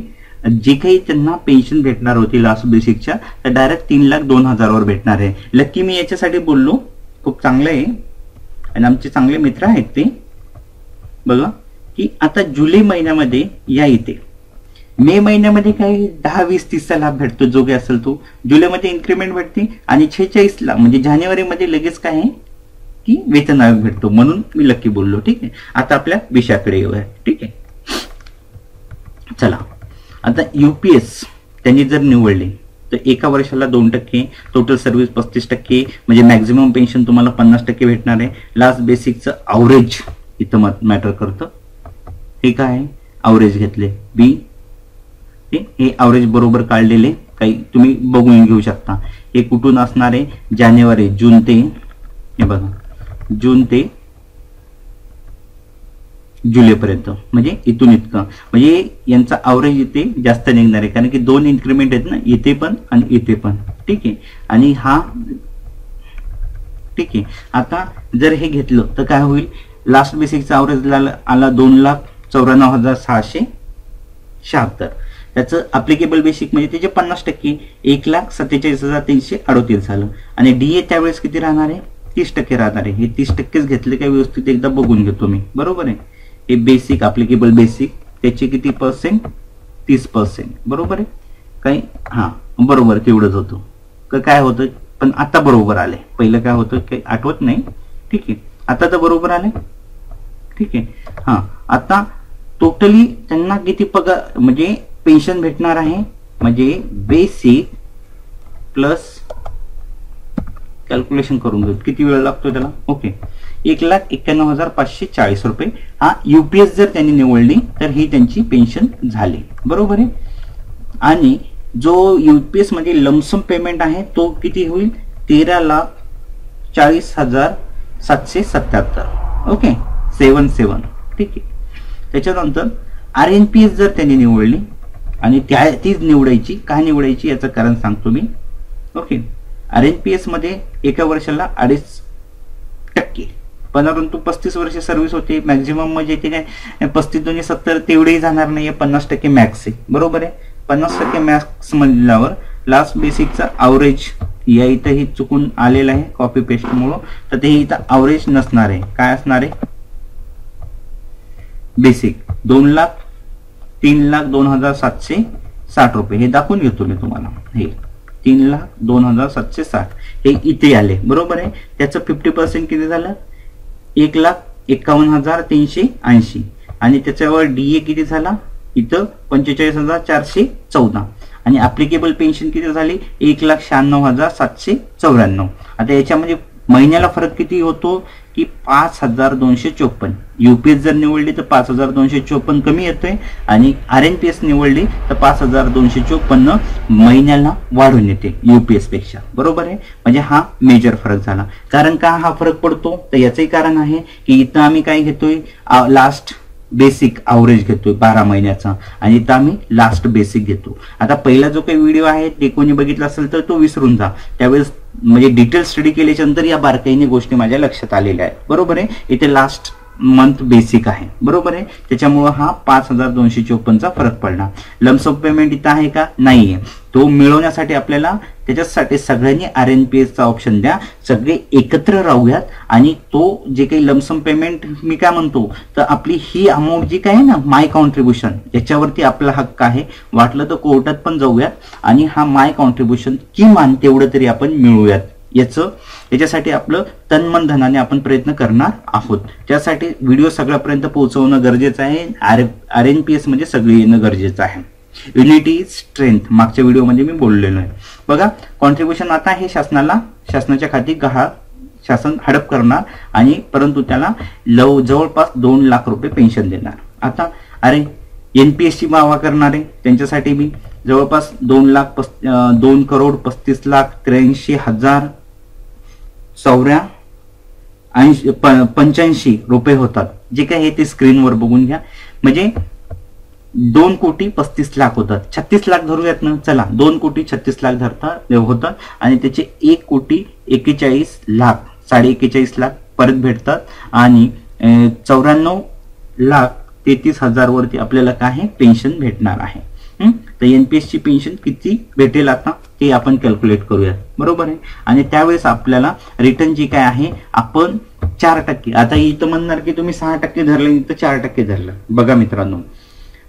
जे काही त्यांना पेन्शन भेटणार होती लास्ट बेसिकच्या, तर डायरेक्ट 3,02,000 वर भेटणार आहे. लकी मी याच्यासाठी बोललो, खूप चांगलं आहे आणि आमचे चांगले मित्र आहेत ते. बघा की आता जुलै महिन्यामध्ये या इथे, मे महिन्यामध्ये काही 10, 20, 30चा लाभ भेटतो, जो काही असेल तो. जुलैमध्ये इन्क्रीमेंट भेटते आणि 46ला म्हणजे जानेवारीमध्ये लगेच काय आहे की वेतन आयोग भेटतो, म्हणून मी लकी बोललो. ठीक आहे, आता आपल्या विषयाकडे येऊया. ठीक आहे, चला आता UPS त्यांनी जर निवडले तर एका वर्षाला 2%, टोटल सर्व्हिस 35%, म्हणजे मॅक्झिमम पेन्शन तुम्हाला 50% भेटणार आहे. लास्ट बेसिकचं अवरेज इथं मॅटर करतं. हे काय आहे, अवरेज घेतले बी, हे अवरेज बरोबर काढलेले काही तुम्ही बघून घेऊ शकता. हे कुठून असणार आहे, जानेवारी जून ते, हे बघा जून ते जुलैपर्यंत, म्हणजे इथून इतकं, म्हणजे यांचा अवरेज इथे जास्त निघणार आहे, कारण की 2 इन्क्रीमेंट आहेत ना, इथे पण आणि इथे पण. ठीक आहे, आणि हा ठीक आहे. आता जर हे घेतलं तर काय होईल, लास्ट बेसिकचा अवरेज आला 2,94,676. त्याचं अप्लिकेबल बेसिक म्हणजे त्याचे 50%, 1,47,338 झालं. आणि DA त्यावेळेस किती राहणार आहे, 30% राहणार आहे. हे 30%च घेतले काय व्यवस्थित एकदा बघून घेतो मी, बरोबर आहे. हे बेसिक अप्लिकेबल बेसिक त्याचे किती %, 30%, बरोबर आहे. काही हा बरोबर तेवढंच होतं का, काय होतं, पण आता बरोबर आले. पहिलं काय होतं काही आठवत नाही. ठीक आहे, आता तर बरोबर आले. ठीक आहे, हा आता टोटली त्यांना किती पगार म्हणजे पेन्शन भेटणार आहे, म्हणजे बेसिक प्लस कॅल्क्युलेशन करून घेऊ किती वेळ लागतो त्याला. ओके, 1,91,540 रुपये. हा UPS जर त्यांनी निवडली तर ही त्यांची पेन्शन झाली, बरोबर आहे. आणि जो UPS मध्ये लमसम पेमेंट आहे तो किती होईल, 13,40,777. ओके, 77. ठीक आहे, त्याच्यानंतर RNPS जर त्यांनी निवडली, आणि तीच निवडायची, का निवडायची याचं कारण सांगतो मी. ओके, RNPS मध्ये एका वर्षाला 2.5%, परंतु 35 वर्ष सर्व्हिस होते. मॅक्झिमम म्हणजे ते काय 35-70 तेवढेही जाणार नाहीये, 50% मॅक्स आहे, बरोबर आहे. 50% मॅक्स म्हणल्यावर लास्ट बेसिकचा अवरेज या इथंही चुकून आलेलं आहे कॉपी पेस्ट मुळे, तर ते इथं अवरेज नसणार आहे. काय असणार आहे, बेसिक 3,02,760 रुपये. हे दाखवून घेतो मी तुम्हाला. हे 3,02,760 हे इथे आले, बरोबर आहे. त्याचं 50% किती झालं, 1,51,380. आणि त्याच्यावर DA किती झाला, इथं 45,414. आणि ऍप्लिकेबल पेन्शन किती झाली, 1,96,794. आता याच्यामध्ये महिन्याला फरक किती होतो की 5,254. UPS जर निवडली तर 5,254 कमी येतोय, आणि RNPS निवडली तर 5,254 महिन्याला वाढून येते UPS पेक्षा, बरोबर आहे. म्हणजे हा मेजर फरक झाला. कारण का हा फरक पडतो, तर याचंही कारण आहे की इथं आम्ही काय घेतोय, लास्ट बेसिक अवरेज घेतोय 12 महिन्याचा, आणि इथं आम्ही लास्ट बेसिक घेतो. आता पहिला जो काही व्हिडिओ आहे ते कोणी बघितला असेल तर तो विसरून जा, त्यावेळेस म्हणजे डिटेल स्टडी केल्याच्या नंतर या बारकाईने गोष्टी माझ्या लक्षात आलेल्या आहेत, बरोबर आहे. इथे लास्ट मंथ बेसिक आहे, बरोबर आहे. त्याच्यामुळे हा 5,254चा फरक पडला. लमसम पेमेंट इथं आहे का, नाहीये. तो मिळवण्यासाठी आपल्याला त्याच्यासाठी सगळ्यांनी RNPSचा ऑप्शन द्या, सगळे एकत्र राहूयात. आणि तो जे काही लमसम पेमेंट मी काय म्हणतो, तर आपली ही अमाऊंट जी काय आहे ना, माय कॉन्ट्रीब्युशन, याच्यावरती आपला हक्क आहे. वाटलं तर कोर्टात पण जाऊयात आणि हा माय कॉन्ट्रीब्युशन किमान तेवढं तरी आपण मिळवूयात. याच्यासाठी आपलं तन्मन धनाने आपण प्रयत्न करणार आहोत. त्यासाठी व्हिडिओ सगळ्यापर्यंत पोहोचवणं गरजेचं आहे. RNPS म्हणजे सगळे येणं गरजेचं आहे. युनिटी स्ट्रेंथ मागच्या व्हिडिओमध्ये मी बोललेलो आहे. बघा, कॉन्ट्रीब्युशन आता हे शासनाच्या खाती शासन हडप करणार, आणि परंतु त्याला जवळपास 2 लाख रुपये पेन्शन देणार. आता अरे NPS ची मावा करणार आहे, त्यांच्यासाठी मी जवळपास 2,02,35,83,85 रुपये होतात. जे काय आहे ते स्क्रीनवर बघून घ्या. म्हणजे 2,35,00,000 होतात. 36 लाख धरूयात ना, चला 2,36,00,000 होतात, आणि त्याचे 1,41,00,000 41,00,000 परत भेटतात. आणि 94,33,000 वरती आपल्याला काय आहे, पेन्शन भेटणार आहे. तर NPS ची पेन्शन किती भेटेल आता ते आपण कॅल्क्युलेट करूया, बरोबर आहे. आणि त्यावेळेस आपल्याला रिटर्न जी काय आहे आपण 4%, आता इथं म्हणणार की तुम्ही 6% धरलं, इथं 4% धरलं. बघा मित्रांनो,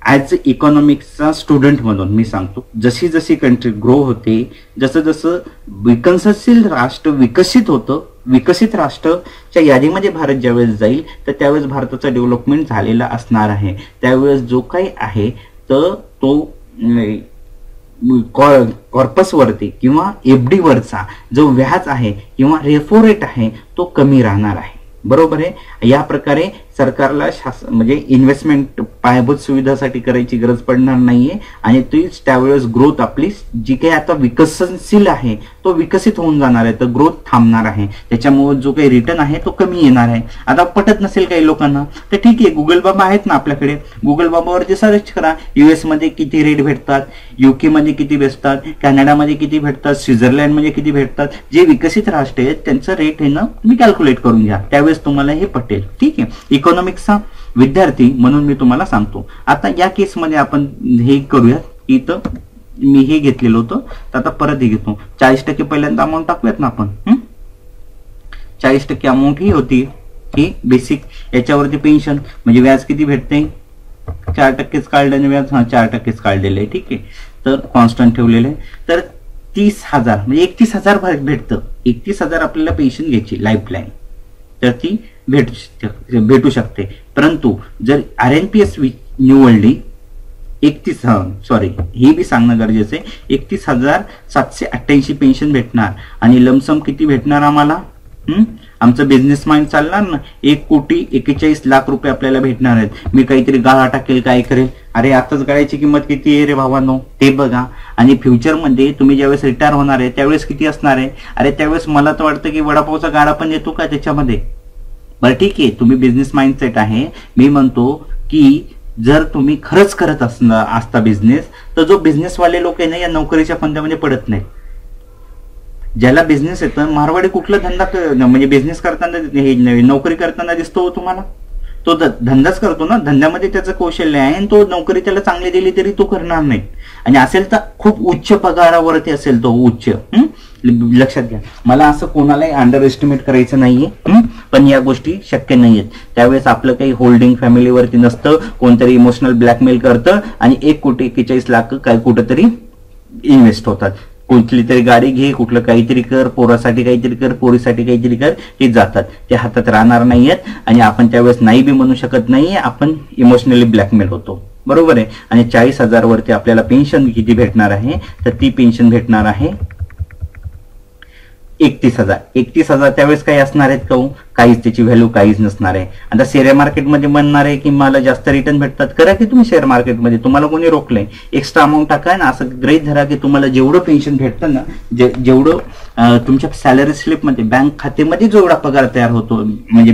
ॲज इकॉनॉमिक्सचा स्टुडंट म्हणून मी सांगतो, जशी जशी कंट्री ग्रो होते, जसं जसं विकसनशील राष्ट्र विकसित होतं, विकसित राष्ट्रच्या यादीमध्ये भारत ज्यावेळेस जाईल तर त्यावेळेस भारताचं डेव्हलपमेंट झालेला असणार आहे. त्यावेळेस जो काही आहे तर तो कॉर्पसवरती किंवा एफडी वरचा जो व्याज आहे किंवा रेफो रेट आहे तो कमी राहणार आहे. बरोबर आहे. या प्रकारे सरकारला म्हणजे इन्व्हेस्टमेंट पायाभूत सुविधासाठी करायची गरज पडणार नाहीये आणि तीच त्यावेळेस ग्रोथ आपली जी काही आता विकसनशील आहे तो विकसित होऊन जाणार आहे, तर ग्रोथ थांबणार आहे. त्याच्यामुळे जो काही रिटर्न आहे तो कमी येणार आहे. आता पटत नसेल काही लोकांना तर ठीक आहे, गुगल बाबा आहेत ना आपल्याकडे, गुगल बाबावरती सर्च करा, US मध्ये किती रेट भेटतात, UK मध्ये किती भेटतात, कॅनडामध्ये किती भेटतात, स्वित्झर्लंड मध्ये किती भेटतात. जे विकसित राष्ट्र आहेत त्यांचं रेट हे ना तुम्ही कॅल्क्युलेट करून घ्या, त्यावेळेस तुम्हाला हे पटेल. ठीक आहे. इकॉनॉमिक्सचा विद्यार्थी म्हणून मी तुम्हाला सांगतो. आता या केसमध्ये आपण हे करूयात, इथं मी हे घेतलेलं होतं तर आता परत हे घेतो. 40% पहिल्यांदा अमाऊंट टाकूयात ना आपण. 40% अमाऊंट ही होती, ही बेसिक. याच्यावरती पेन्शन म्हणजे व्याज किती भेटते, 4%च काढलेलं व्याज. 4%च काढलेलं आहे. ठीक आहे. तर कॉन्स्टंट ठेवलेलं आहे. तर 30,000 म्हणजे 31,000 भेटतं. 31,000 आपल्याला पेन्शन घ्यायची लाईफलाईन, तर ती भेटू शकते. परंतु जर RNPS निवडली, 31 हे बी सांगणं गरजेचं आहे, 31,788 पेन्शन भेटणार आणि लमसम किती भेटणार आम्हाला. आमचं बिझनेस माइंड चालणार ना, 1,41,41,00,000 रुपये आपल्याला भेटणार आहेत. मी काहीतरी गाळा टाकेल, काय करेल, अरे आताच गाळ्याची किंमत किती आहे रे भावांनो ते बघा. आणि फ्युचरमध्ये तुम्ही ज्यावेळेस रिटायर होणार आहे त्यावेळेस किती असणार आहे. अरे त्यावेळेस मला तर वाटतं की वडापावचा गाडा पण येतो का त्याच्यामध्ये. बरं ठीक आहे, तुम्ही बिझनेस माइंडसेट आहे. मी म्हणतो की जर तुम्ही खरंच करत असता बिझनेस, तर जो बिझनेसवाले लोक आहे ना या नोकरीच्या फंद्यामध्ये पडत नाही. ज्याला बिझनेस येतं, मारवाडी कुठला धंदा म्हणजे बिझनेस करताना हे नोकरी करताना दिसतो तुम्हाला, तो धंदाच करतो ना, धंद्यामध्ये त्याचं कौशल्य आहे आणि तो नोकरी त्याला चांगली दिली तरी तो करणार नाही. आणि असेल तर खूप उच्च पगारावरती असेल तो, उच्च. लक्षात घ्या, मला असं कोणालाही अंडर एस्टिमेट करायचं नाहीये, पण या गोष्टी शक्य नाहीयेत. त्यावेळेस आपलं काही होल्डिंग फॅमिलीवरती नसतं, कोणतरी इमोशनल ब्लॅकमेल करतं आणि 1,41,00,000 काय कुठंतरी इन्व्हेस्ट होतात. कुठली तरी गाडी घे, कुठलं काहीतरी कर, पोरासाठी काहीतरी कर, पोरीसाठी काहीतरी कर, ते जातात, ते हातात राहणार नाहीयेत. आणि आपण त्यावेळेस नाही बी म्हणू शकत नाहीये, आपण इमोशनली ब्लॅकमेल होतो. बरोबर आहे. आणि 40,000 वरती आपल्याला पेन्शन किती भेटणार आहे, तर ती पेन्शन भेटणार आहे 31,000. 31,000 त्यावेळेस काही असणार आहेत का, काहीच, त्याची व्हॅल्यू काहीच नसणार आहे. आता शेअर मार्केटमध्ये म्हणणार आहे की मला जास्त रिटर्न भेटतात, करा की तुम्ही शेअर मार्केटमध्ये, तुम्हाला कोणी रोखलंय. एक्स्ट्रा अमाऊंट टाका ना, असं गृहीत धरा की तुम्हाला जेवढं पेन्शन भेटतं ना, जेवढं तुमच्या सॅलरी स्लिपमध्ये बँक खात्यामध्ये जेवढा पगार तयार होतो म्हणजे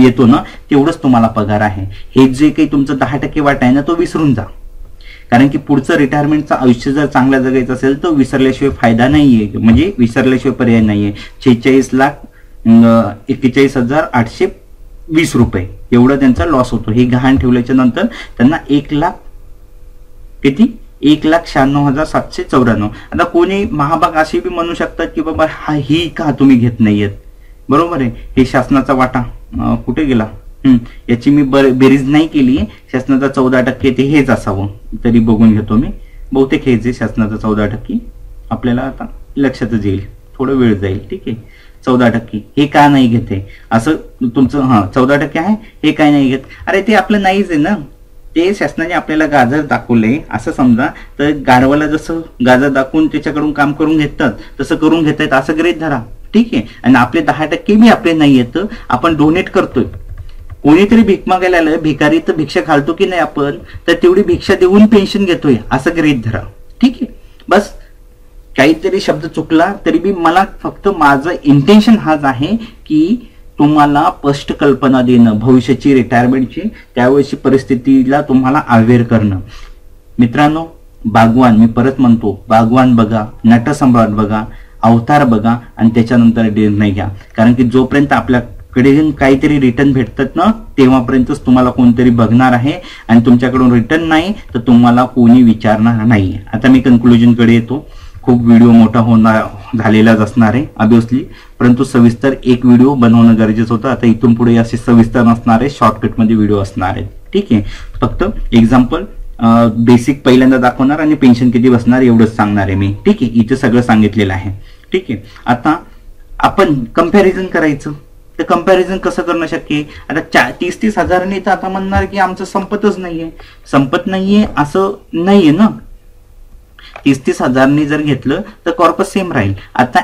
येतो ना, तेवढंच तुम्हाला पगार आहे. हे जे काही तुमचं 10% वाटा आहे ना, तो विसरून जा. कारण की पुढचं रिटायरमेंटचं आयुष्य जर चांगल्या जगायचं असेल तर विसरल्याशिवाय फायदा नाहीये, म्हणजे विसरल्याशिवाय पर्याय नाहीये. 46,41,820 रुपये एवढा त्यांचा लॉस होतो. हे गहाण ठेवल्याच्या नंतर त्यांना 1,96,794. आता कोणी महाभाग असे बी म्हणू शकतात की बाबा ही का तुम्ही घेत नाहीयेत. बरोबर आहे. हे शासनाचा वाटा कुठे गेला, याची मी बेरीज नाही केली. शासनाचा 14% ते हेच असावं, तरी बघून घेतो मी. बहुतेक हेच आहे शासनाचा 14%. आपल्याला आता लक्षातच येईल, थोडं वेळ जाईल. ठीक आहे. 14% हे का नाही घेते असं तुमचं 14% आहे, हे काय नाही घेत. अरे ते आपलं नाहीच आहे ना, ते शासनाने आपल्याला गाजर दाखवले असं समजा. तर गाढवाला जसं गाजर दाखवून त्याच्याकडून काम करून घेतात तसं करून घेतायत असं गृहीत धरा. ठीक आहे. आणि आपले 10% बी आपले नाही येत, आपण डोनेट करतोय. कोणीतरी भीक मागायला आलं, भिकारी तर भिक्षा घालतो की नाही आपण, तर तेवढी भिक्षा देऊन पेन्शन घेतोय असं गृहीत धरा. ठीक आहे. बस काहीतरी शब्द चुकला तरी बी मला फक्त माझं इंटेन्शन हाच आहे की तुम्हाला स्पष्ट कल्पना देणं भविष्याची, रिटायरमेंटची, त्यावेळेची परिस्थितीला तुम्हाला अवेअर करणं. मित्रांनो, बागवान, मी परत म्हणतो, बागवान बघा, नटसम्राट बघा, अवतार बघा आणि त्याच्यानंतर निर्णय घ्या. कारण की जोपर्यंत आपल्याकडे काहीतरी रिटर्न भेटतात ना, तेव्हापर्यंतच तुम्हाला कोणतरी बघणार आहे. आणि तुमच्याकडून रिटर्न नाही तर तुम्हाला कोणी विचारणार नाही. आता मी कन्क्लुजन कडे येतो. खूप व्हिडिओ मोठा होणार झालेलाच असणार आहे ऑब्विसली, परंतु सविस्तर एक व्हिडिओ बनवणं गरजेचं होतं. आता इथून पुढे असे सविस्तर नसणार आहे, शॉर्टकटमध्ये व्हिडिओ असणार आहेत. ठीक आहे. फक्त एक्झाम्पल बेसिक पहिल्यांदा दाखवणार आणि पेन्शन किती बसणार एवढंच सांगणार आहे मी. ठीक आहे, इथे सगळं सांगितलेलं आहे. ठीक आहे, आता आपण कंपॅरिझन करायचं. तर कंपॅरिझन कसं करणं शक्य आहे? आता 30-30 हजारांनी तर आता म्हणणार की आमचं संपत नाहीये असं नाहीये ना. 30-30 हजारांनी जर घेतलं तर कॉर्पस सेम राहील. आता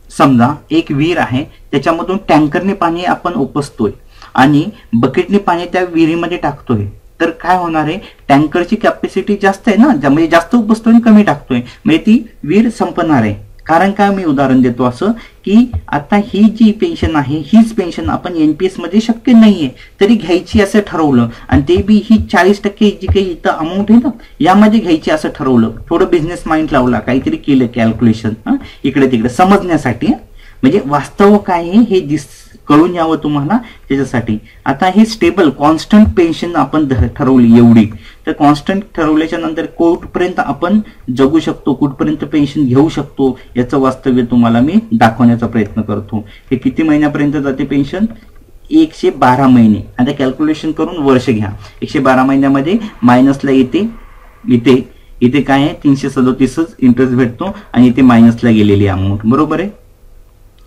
समजा एक विहीर आहे, त्याच्यामधून टँकरने पाणी आपण उपसतोय आणि बकेटने पाणी त्या विहिरीमध्ये टाकतोय, तर काय होणार आहे? टँकरची कॅपॅसिटी जास्त आहे ना, म्हणजे जास्त उपसतोय आणि कमी टाकतोय, म्हणजे ती विहीर संपणार आहे. कारण काय, मी उदाहरण देतो असं की आता ही जी पेन्शन आहे, हीच पेन्शन आपण एनपीएस मध्ये शक्य नाहीये तरी घ्यायची असं ठरवलं, आणि ते बी ही 40% जी काही इथं अमाऊंट आहे ना, यामध्ये घ्यायची असं ठरवलं. थोडं बिझनेस माइंड लावला, काहीतरी केलं कॅल्क्युलेशन इकडे तिकडे समजण्यासाठी, म्हणजे वास्तव काय आहे हे कळून यावं तुम्हाला त्याच्यासाठी. आता हे स्टेबल कॉन्स्टंट पेन्शन आपण ठरवली एवढी, तर कॉन्स्टंट ठरवल्याच्या नंतर कुठपर्यंत आपण जगू शकतो, कुठपर्यंत पेन्शन घेऊ शकतो, याचं वास्तव्य तुम्हाला मी दाखवण्याचा प्रयत्न करतो. हे किती महिन्यापर्यंत जाते पेन्शन? 112 महिने. आता कॅल्क्युलेशन करून वर्ष घ्या. 112 महिन्यामध्ये मायनसला इथे काय आहे? 337 इंटरेस्ट भेटतो आणि इथे मायनसला गेलेली अमाऊंट, बरोबर आहे.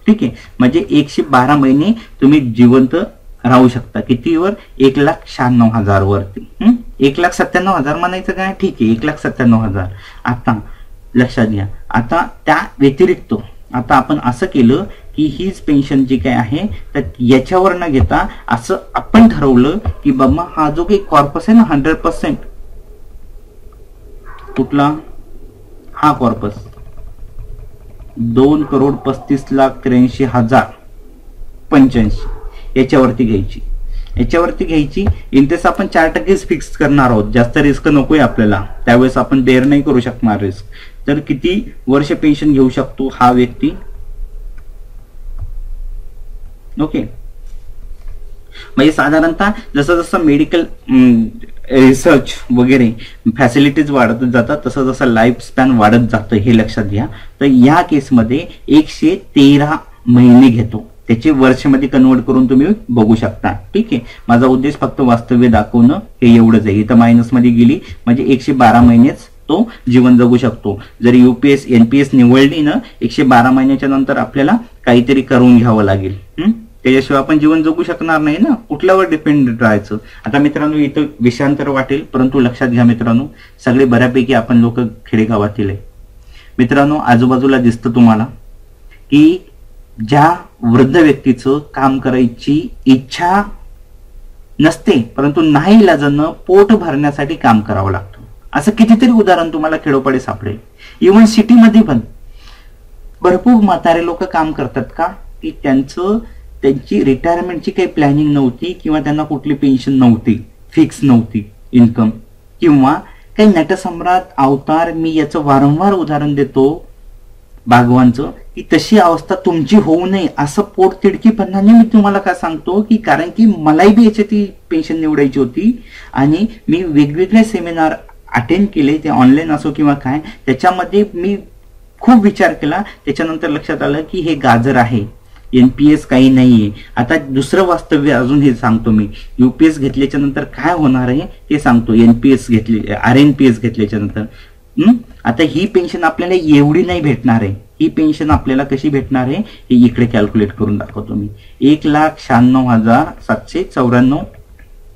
ठीक आहे, म्हणजे 112 महिने तुम्ही जिवंत राहू शकता. कितीवर? 1,96,000 वरती. 1,97,000 म्हणायचं काय? ठीक आहे, 1,97,000. आता लक्षात घ्या, आता त्या व्यतिरिक्त आता आपण असं केलं की हीच पेन्शन जी काय आहे तर याच्यावर न घेता असं आपण ठरवलं की बाबा हा जो काही कॉर्पस आहे ना 100%, कुठला? हा कॉर्पस 2,35,83,085 याच्यावरती घ्यायची. इंटरेस्ट आपण 4% फिक्स करणार आहोत. जास्त रिस्क नकोय आपल्याला, त्यावेळेस आपण बेअर नाही करू शकणार रिस्क. तर किती वर्ष पेन्शन घेऊ शकतो हा व्यक्ती? ओके, म्हणजे साधारणतः जसं जसं मेडिकल रिसर्च वगैरे फॅसिलिटीज वाढत जातात तसं जसं लाईफ स्पॅन वाढत जातं, हे लक्षात घ्या. तर या केसमध्ये 113 महिने घेतो, त्याचे वर्षामध्ये कन्वर्ट करून तुम्ही बघू शकता. ठीक आहे, माझा उद्देश फक्त वास्तव्य दाखवणं हे एवढंच आहे. इथं मायनस मध्ये गेली म्हणजे 112 महिनेच तो जीवन जगू शकतो. जर यूपीएस एनपीएस निवडली ना 112 महिन्याच्या नंतर आपल्याला काहीतरी करून घ्यावं लागेल. त्याच्याशिवाय आपण जीवन जगू शकणार नाही ना, कुठल्यावर डिपेंड राहायचं. आता मित्रांनो इथं विषयांतर वाटेल, परंतु लक्षात घ्या मित्रांनो, सगळे बऱ्यापैकी आपण लोक खेडेगावातील आहे. मित्रांनो आजूबाजूला दिसतं तुम्हाला की ज्या वृद्ध व्यक्तीचं काम करायची इच्छा नसते, परंतु नाईलाजानं पोट भरण्यासाठी काम करावं लागतं. असं कितीतरी उदाहरण तुम्हाला खेडोपाडी सापडेल. इव्हन सिटीमध्ये पण भरपूर म्हातारे लोक काम करतात का? की त्यांची रिटायरमेंटची काही प्लॅनिंग नव्हती किंवा त्यांना कुठली पेन्शन नव्हती, फिक्स नव्हती इन्कम, किंवा काही नटसम्राट अवतार, मी याचं वारंवार उदाहरण देतो भागवानचं, की तशी अवस्था तुमची होऊ नये असं पोटतिडकीपणाने मी तुम्हाला काय सांगतो की कारण की मलाही बी याच्यात ती पेन्शन निवडायची होती आणि मी वेगवेगळे सेमिनार अटेंड केले, ते ऑनलाईन असो किंवा काय, त्याच्यामध्ये मी खूप विचार केला. त्याच्यानंतर लक्षात आलं की हे गाजर आहे, एनपीएस काही नाहीये. आता दुसरं वास्तव्य अजून हे सांगतो मी, यूपीएस घेतल्याच्या नंतर काय होणार आहे ते सांगतो. एनपीएस आरएनपीएस घेतल्याच्या नंतर आता ही पेन्शन आपल्याला एवढी नाही भेटणार आहे. ही पेन्शन आपल्याला कशी भेटणार आहे हे इकडे कॅल्क्युलेट करून दाखवतो मी. 1,96,794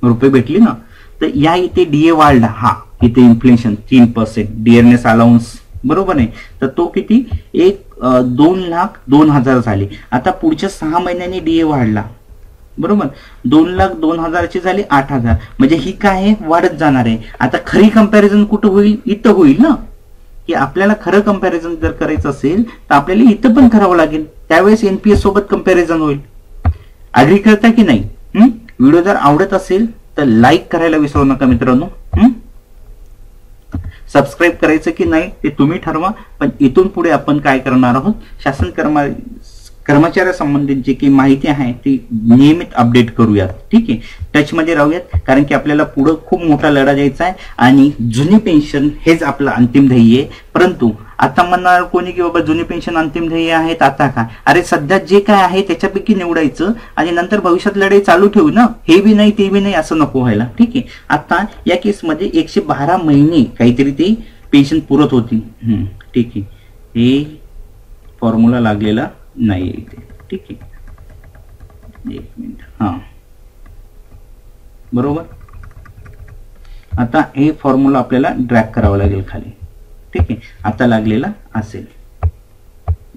रुपये भेटली ना. तर या इथे डीए वाढला, हा इथे इन्फ्लेशन 3% डिअरनेस अलाउन्स, बरोबर आहे. तर तो किती? 2,02,000 झाले. आता पुढच्या 6 महिन्यांनी डीए वाढला, बरोबर. 2,02,000 झाले 8,000, म्हणजे ही काय आहे? वाढत जाणार आहे. आता खरी कंपॅरिझन कुठं होईल? इथं होईल ना, की आपल्याला खरं कंपॅरिझन जर करायचं असेल तर आपल्याला इथं पण करावं लागेल. त्यावेळेस एनपीएस सोबत कंपॅरिझन होईल. अग्री करता की नाही? व्हिडिओ जर आवडत असेल तर लाईक करायला विसरू नका मित्रांनो. सबस्क्राईब करायचं की नाही ते तुम्ही ठरवा. पण इथून पुढे आपण काय करणार आहोत, शासन कर्मचाऱ्यासंबंधित जी काही माहिती आहे ती नियमित अपडेट करूयात. ठीक आहे, टच मध्ये राहूयात, कारण की आपल्याला पुढे खूप मोठा लढा द्यायचा आहे आणि जुनी पेन्शन हेच आपलं अंतिम ध्येय आहे. परंतु आता म्हणणार कोणी की बाबा जुनी पेन्शन अंतिम ध्येय आहेत आता काय, अरे सध्या जे काय आहे त्याच्यापैकी निवडायचं आणि नंतर भविष्यात लढाई चालू ठेवू ना, हे बी नाही ते बी नाही असं नको व्हायला. ठीक आहे. आता या केसमध्ये 112 महिने काहीतरी ते पेन्शन पुरत होती. ठीक आहे. हे फॉर्म्युला लागलेला नाही इथे. ठीक आहे. एक मिनिट. हा बरोबर. आता हे फॉर्म्युला आपल्याला ड्रॅग करावा लागेल खाली. ठीक आहे. आता लागलेला असेल.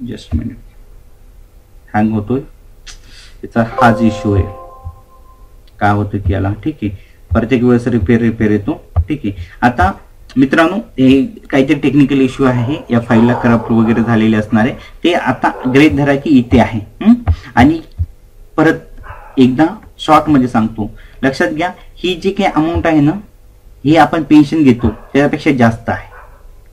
Just minute. हँग होतोय याचा हाच इश्यू आहे. काय होतं की याला. ठीक आहे. प्रत्येक वेळेस रिपेअर येतो. ठीक आहे. आता मित्रांनो हे काहीतरी टेक्निकल इश्यू आहे, या फाईलला करप्ट वगैरे झालेले असणार आहे. ते आता गृहीत धरा की इथे आहे. आणि परत एकदा शॉर्ट मध्ये सांगतो, लक्षात घ्या ही जी काही अमाऊंट आहे ना, ही आपण पेन्शन घेतो त्यापेक्षा जास्त आहे.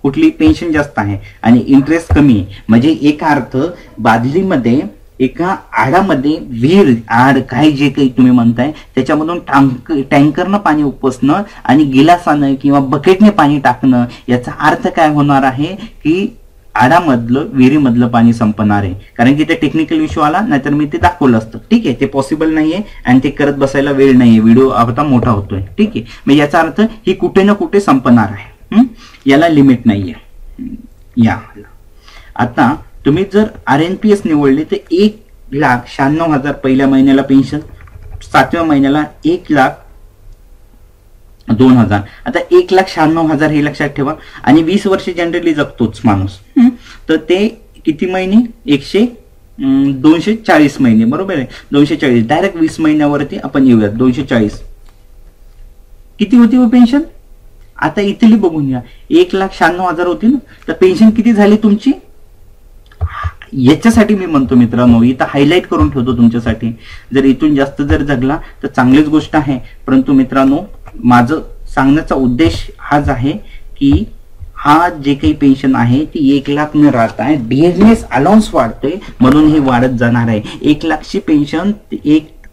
कुठली पेन्शन जास्त आहे आणि इंटरेस्ट कमी आहे. म्हणजे एका अर्थ बादलीमध्ये एका आडामध्ये विहीर आड काय जे काही तुम्ही म्हणताय त्याच्यामधून टँकरनं पाणी उपसणं आणि गिलासानं किंवा बकेटने पाणी टाकणं, याचा अर्थ काय होणार आहे की आडामधलं विहिरीमधलं पाणी संपणार आहे. कारण की ते टेक्निकल इश्यू आला, नाहीतर मी ते दाखवलं असतं. ठीक आहे. ते पॉसिबल नाहीये आणि ते करत बसायला वेळ नाहीये. व्हिडिओ आता मोठा होतोय. ठीक आहे. मग याचा अर्थ ही कुठे ना कुठे संपणार आहे. याला लिमिट नाहीये. या आता तुम्ही जर RNPS निवडले तर 1,96,000 पहिल्या महिन्याला पेन्शन, 7व्या महिन्याला 1,02,000. आता 1,96,000 हे लक्षात ठेवा. आणि 20 वर्ष जनरली जगतोच माणूस. तर ते किती महिने 240 महिने. बरोबर आहे. 240 डायरेक्ट 20 महिन्यावरती आपण येऊयात. 240 किती होती पेन्शन. आता इथली बघून घ्या. 1,96,000 होती ना, तर पेन्शन किती झाली तुमची. याच्यासाठी मी म्हणतो मित्रांनो, इथं हायलाइट करून ठेवतो तुमच्यासाठी, जर इथून जास्त जर जगला तर चांगलीच गोष्ट आहे. परंतु मित्रांनो माझं सांगण्याचा उद्देश हाच आहे की हा जे काही पेन्शन आहे ती 1,00,000 न राहत आहे. डिअरनेस अलाउन्स वाढतोय म्हणून हे वाढत जाणार आहे. 1,00,000ची पेन्शन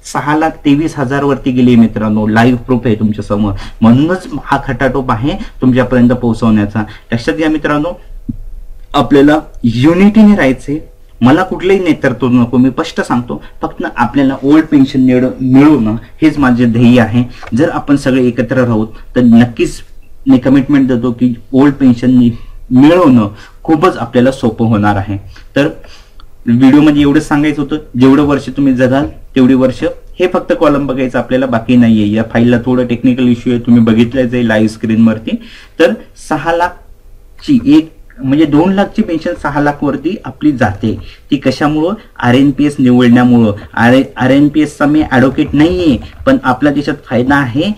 6,23,000 वरती गेली मित्रांनो. लाईव्ह प्रूफ आहे तुमच्या समोर. म्हणूनच हा खटाटोप आहे तुमच्यापर्यंत पोहोचवण्याचा. लक्षात घ्या मित्रांनो, आपल्याला युनिटीने राहायचे. मला कुठलंही नेतृत्व नको. मी स्पष्ट सांगतो, फक्त आपल्याला ओल्ड पेन्शन मिळवणं हेच माझे ध्येय आहे. जर आपण सगळे एकत्र राहू तर नक्कीच मी कमिटमेंट देतो की ओल्ड पेन्शन मिळवणं खूपच आपल्याला सोपं होणार आहे. तर व्हिडिओमध्ये एवढंच सांगायचं होतं, जेवढं वर्ष तुम्ही जगाल तेवढी वर्ष हे फक्त कॉलम बघायचं आपल्याला, बाकी नाहीये. या फाईलला थोडं टेक्निकल इश्यू आहे, तुम्ही बघितलंच आहे लाईव्ह स्क्रीनवरती. तर 6,00,000ची म्हणजे 2,00,000ची पेन्शन 6,00,000 वरती आपली जाते. ती कशामुळं. RNPS निवडण्यामुळं. RNPSचा मी ऍडव्होकेट नाहीये, पण आपल्या देशात फायदा आहे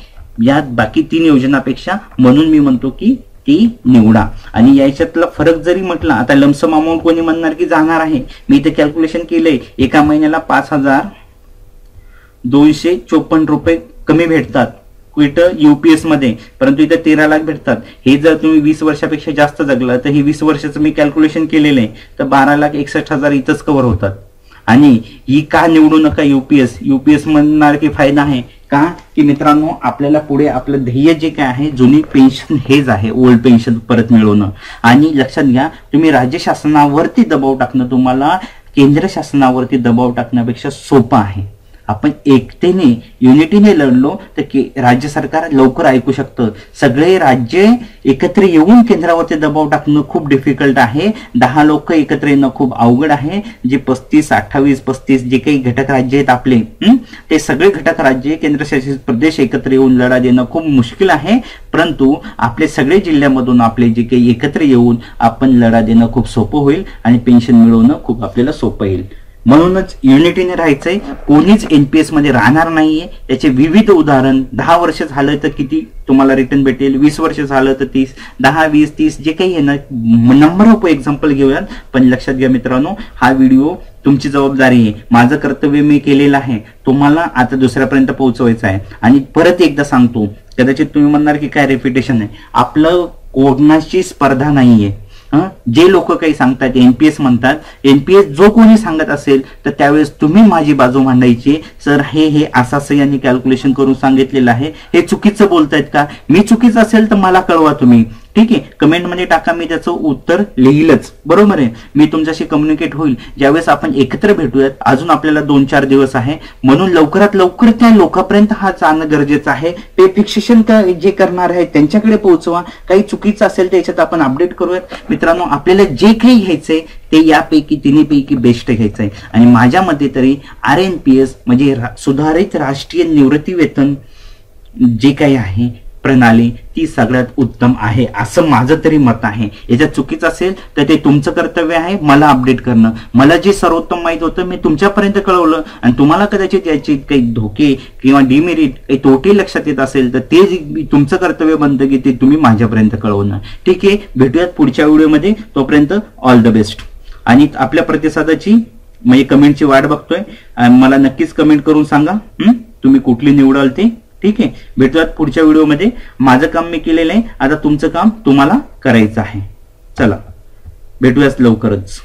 या बाकी 3 योजनापेक्षा. म्हणून मी म्हणतो की ती निवडा. आणि याच्यातला फरक जरी म्हटला, आता लमसम अमाऊंट कोणी म्हणणार की जाणार आहे, मी इथे कॅल्क्युलेशन केलंय. एका महिन्याला 5,254 रुपये कमी भेटतात इथं UPS मध्ये, परंतु इथं 13 लाख भेटतात. हे जर तुम्ही 20 वर्षापेक्षा जास्त जगला तर हे 20 वर्षाचं मी कॅल्क्युलेशन केलेलं आहे, तर 12,61,000 इथंच कव्हर होतात. आणि ही का निवडू नका UPS म्हणणार की फायदा आहे का की मित्रांनो आपल्याला पुढे आपलं ध्येय जे काय आहे जुनी पेन्शन हेच आहे, ओल्ड पेन्शन परत मिळवणं. आणि लक्षात घ्या, तुम्ही राज्य शासनावरती दबाव टाकणं तुम्हाला केंद्र शासनावरती दबाव टाकण्यापेक्षा सोपं आहे. आपण एकतेने युनिटीने लढलो तर राज्य सरकार लवकर ऐकू शकतं. सगळे राज्य एकत्र येऊन केंद्रावरती दबाव टाकणं खूप डिफिकल्ट आहे. 10 लोक एकत्र येणं खूप अवघड आहे. जे 35, 28, 35 जे काही घटक राज्य आहेत आपले, ते सगळे घटक राज्य केंद्रशासित प्रदेश एकत्र येऊन लढा देणं खूप मुश्किल आहे. परंतु आपले सगळे जिल्ह्यामधून आपले जे काही एकत्र येऊन आपण लढा देणं खूप सोपं होईल आणि पेन्शन मिळवणं खूप आपल्याला सोपं येईल. म्हणूनच युनिटीने राहायचंय. कोणीच NPS मध्ये राहणार नाहीये. त्याचे विविध उदाहरण, 10 वर्ष झालं तर किती तुम्हाला रिटर्न भेटेल, 20 वर्ष झालं तर 30, 10, 20, 30 जे काही आहे ना, नंबर ऑफ एक्झाम्पल घेऊयात. पण लक्षात घ्या मित्रांनो, हा व्हिडिओ तुमची जबाबदारी आहे. माझं कर्तव्य मी केलेलं आहे, तुम्हाला आता दुसऱ्यापर्यंत पोहोचवायचं आहे. आणि परत एकदा सांगतो, कदाचित तुम्ही म्हणणार की काय रेप्युटेशन आहे. आपलं कोणाची स्पर्धा नाहीये. जे लोक काही सांगतात NPS म्हणतात, NPS जो कोणी सांगत असेल तर त्यावेळेस तुम्ही माझी बाजू मांडायची. सर हे असं यांनी कॅल्क्युलेशन करून सांगितलेलं आहे, हे चुकीचं बोलतायत का. मी चुकीचं असेल तर मला कळवा तुम्ही. ठीक आहे, कमेंटमध्ये टाका, मी त्याचं उत्तर लिहिलंच. बरोबर आहे, मी तुमच्याशी कम्युनिकेट होईल ज्यावेळेस आपण एकत्र भेटूयात. अजून आपल्याला 2-4 दिवस आहे, म्हणून लवकरात लवकर त्या लोकांपर्यंत हा जाणं गरजेचं आहे. पे फिक्सेशन जे करणार आहे त्यांच्याकडे पोहोचवा. काही चुकीचं असेल तर याच्यात आपण अपडेट करूयात. मित्रांनो, आपल्याला जे काही घ्यायचंय ते यापैकी तिन्हीपैकी बेस्ट घ्यायचंय. आणि माझ्या मते तरी RNPS म्हणजे सुधारित राष्ट्रीय निवृत्ती वेतन जे काही आहे प्रणाली ती सगळ्यात उत्तम आहे असं माझं तरी मत आहे. याच्यात चुकीचं असेल तर ते तुमचं कर्तव्य आहे मला अपडेट करणं. मला जे सर्वोत्तम माहित होतं मी तुमच्यापर्यंत कळवलं, आणि तुम्हाला कदाचित याचे काही धोके किंवा डिमेरिट काही तोटे लक्षात येत असेल तर ते तुमचं कर्तव्य बनतं की ते तुम्ही माझ्यापर्यंत कळवणं. ठीक आहे, भेटूयात पुढच्या व्हिडिओमध्ये. तोपर्यंत ऑल द बेस्ट. आणि आपल्या प्रतिसादाची म्हणजे कमेंटची वाट बघतोय. मला नक्कीच कमेंट करून सांगा तुम्ही कुठली निवडाल ते. ठीक आहे, भेटूयात पुढच्या व्हिडिओमध्ये. माझं काम मी केलेलं आहे, आता तुमचं काम तुम्हाला करायचं आहे. चला भेटूयाच लवकरच.